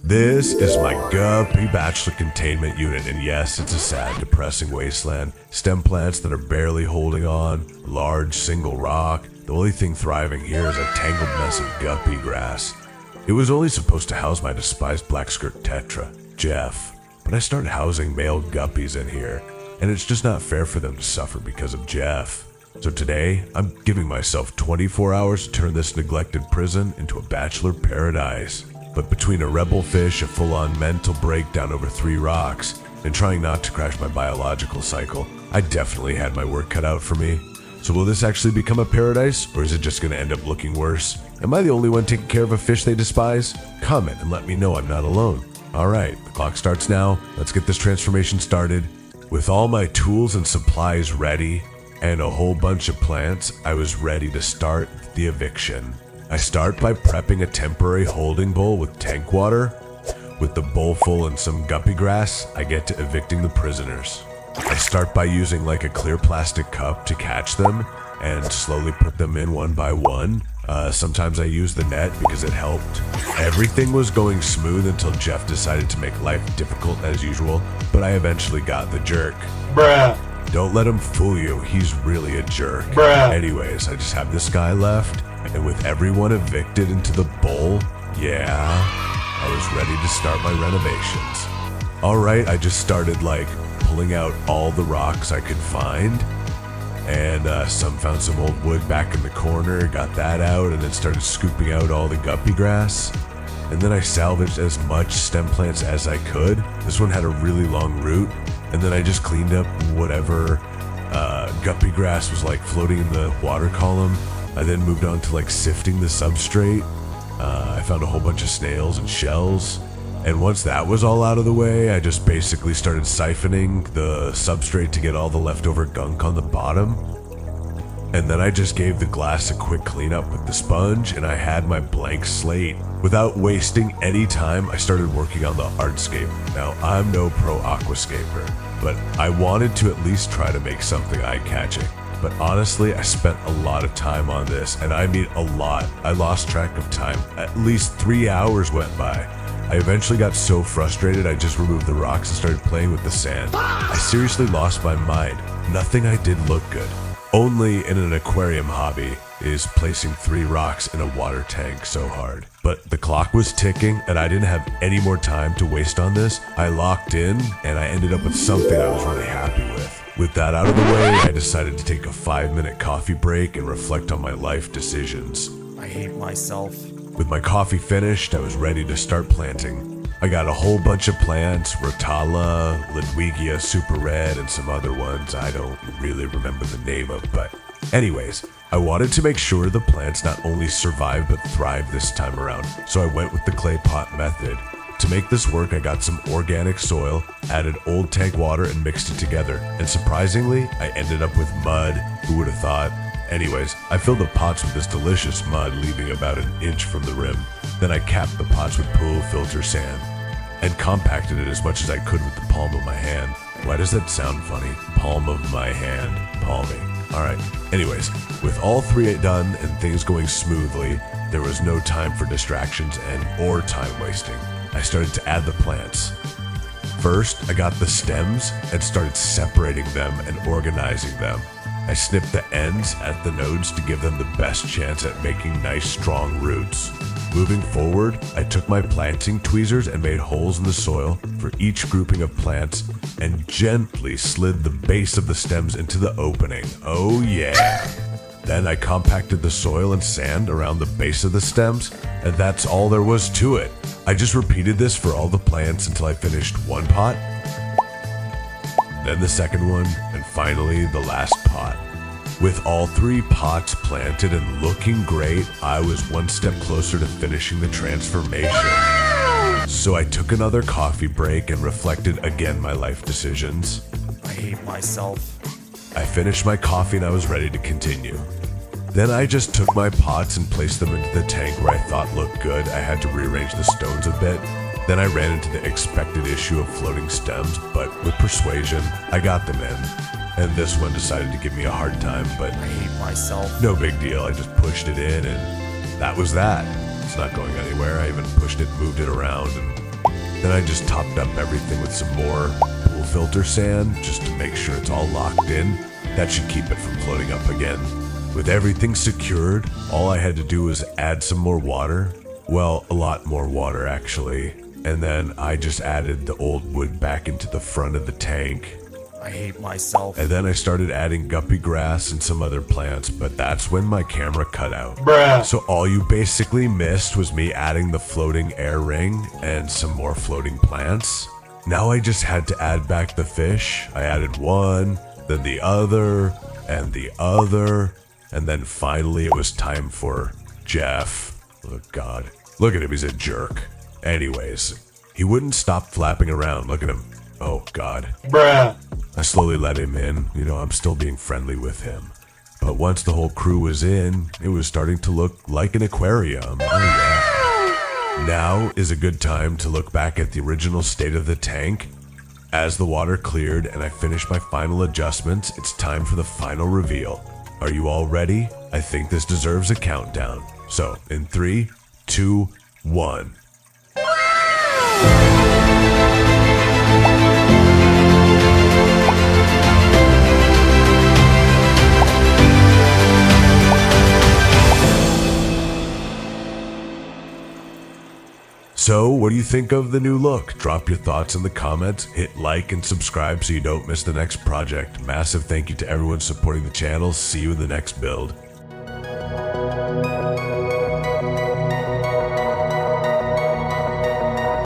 This is my Guppy bachelor containment unit, and yes, it's a sad, depressing wasteland. Stem plants that are barely holding on, a large single rock. The only thing thriving here is a tangled mess of guppy grass. It was only supposed to house my despised black skirt tetra, Jeff, but I started housing male guppies in here, and it's just not fair for them to suffer because of Jeff. So today, I'm giving myself 24 hours to turn this neglected prison into a bachelor paradise. But between a rebel fish, a full-on mental breakdown over 3 rocks, and trying not to crash my biological cycle, I definitely had my work cut out for me. So will this actually become a paradise, or is it just going to end up looking worse? Am I the only one taking care of a fish they despise? Comment and let me know I'm not alone. Alright, the clock starts now. Let's get this transformation started. With all my tools and supplies ready, and a whole bunch of plants, I was ready to start the eviction. I start by prepping a temporary holding bowl with tank water. With the bowl full and some guppy grass, I get to evicting the prisoners. I start by using like a clear plastic cup to catch them and slowly put them in one by one. Sometimes I use the net because it helped. Everything was going smooth until Jeff decided to make life difficult as usual, but I eventually got the jerk. Bruh. Don't let him fool you, he's really a jerk. Bruh. Anyways, I just have this guy left, and with everyone evicted into the bowl, yeah, I was ready to start my renovations. Alright, I just started like pulling out all the rocks I could find, and found some old wood back in the corner, got that out, and then started scooping out all the guppy grass. And then I salvaged as much stem plants as I could. This one had a really long root, and then I just cleaned up whatever guppy grass was like floating in the water column. I then moved on to like sifting the substrate. I found a whole bunch of snails and shells. And once that was all out of the way, I just basically started siphoning the substrate to get all the leftover gunk on the bottom. And then I just gave the glass a quick cleanup with the sponge, and I had my blank slate. Without wasting any time, I started working on the hardscape. Now, I'm no pro aquascaper, but I wanted to at least try to make something eye-catching. But honestly, I spent a lot of time on this, and I mean a lot. I lost track of time. At least 3 hours went by. I eventually got so frustrated I just removed the rocks and started playing with the sand. I seriously lost my mind. Nothing I did looked good. Only in an aquarium hobby is placing 3 rocks in a water tank so hard. But the clock was ticking and I didn't have any more time to waste on this. I locked in and I ended up with something I was really happy with. With that out of the way, I decided to take a 5-minute coffee break and reflect on my life decisions. I hate myself. With my coffee finished, I was ready to start planting. I got a whole bunch of plants, Rotala, Ludwigia Super Red, and some other ones I don't really remember the name of, but anyways, I wanted to make sure the plants not only survived but thrived this time around, so I went with the clay pot method. To make this work, I got some organic soil, added old tank water, and mixed it together, and surprisingly, I ended up with mud. Who would have thought? Anyways, I filled the pots with this delicious mud, leaving about an inch from the rim. Then I capped the pots with pool filter sand and compacted it as much as I could with the palm of my hand. Why does that sound funny? Palm of my hand. Palming. Alright. Anyways, with all 3 done and things going smoothly, there was no time for distractions or time wasting. I started to add the plants. First, I got the stems and started separating them and organizing them. I snipped the ends at the nodes to give them the best chance at making nice strong roots. Moving forward, I took my planting tweezers and made holes in the soil for each grouping of plants and gently slid the base of the stems into the opening. Oh yeah! Then I compacted the soil and sand around the base of the stems, and that's all there was to it. I just repeated this for all the plants until I finished one pot, then the second one, and finally the last pot. With all 3 pots planted and looking great, I was one step closer to finishing the transformation. So I took another coffee break and reflected again my life decisions. I hate myself. I finished my coffee and I was ready to continue. Then I just took my pots and placed them into the tank where I thought looked good. I had to rearrange the stones a bit. Then I ran into the expected issue of floating stems, but with persuasion, I got them in. And this one decided to give me a hard time, but I hate myself. No big deal, I just pushed it in and that was that. It's not going anywhere. I even pushed it, moved it around, and Then I just topped up everything with some more pool filter sand just to make sure it's all locked in. That should keep it from floating up again. With everything secured, all I had to do was add some more water. Well, a lot more water actually. And then I just added the old wood back into the front of the tank. I hate myself. And then I started adding guppy grass and some other plants, but that's when my camera cut out. Bruh. So all you basically missed was me adding the floating air ring and some more floating plants. Now I just had to add back the fish. I added one, then the other, and the other, and then finally it was time for Jeff. Oh God. Look at him, he's a jerk. Anyways, he wouldn't stop flapping around. Look at him. Oh God. Bruh. I slowly let him in. You know, I'm still being friendly with him. But once the whole crew was in, it was starting to look like an aquarium. Oh yeah. Now is a good time to look back at the original state of the tank. As the water cleared and I finished my final adjustments, it's time for the final reveal. Are you all ready? I think this deserves a countdown. So, in 3, 2, 1. So, what do you think of the new look? Drop your thoughts in the comments, hit like and subscribe so you don't miss the next project. Massive thank you to everyone supporting the channel. See you in the next build.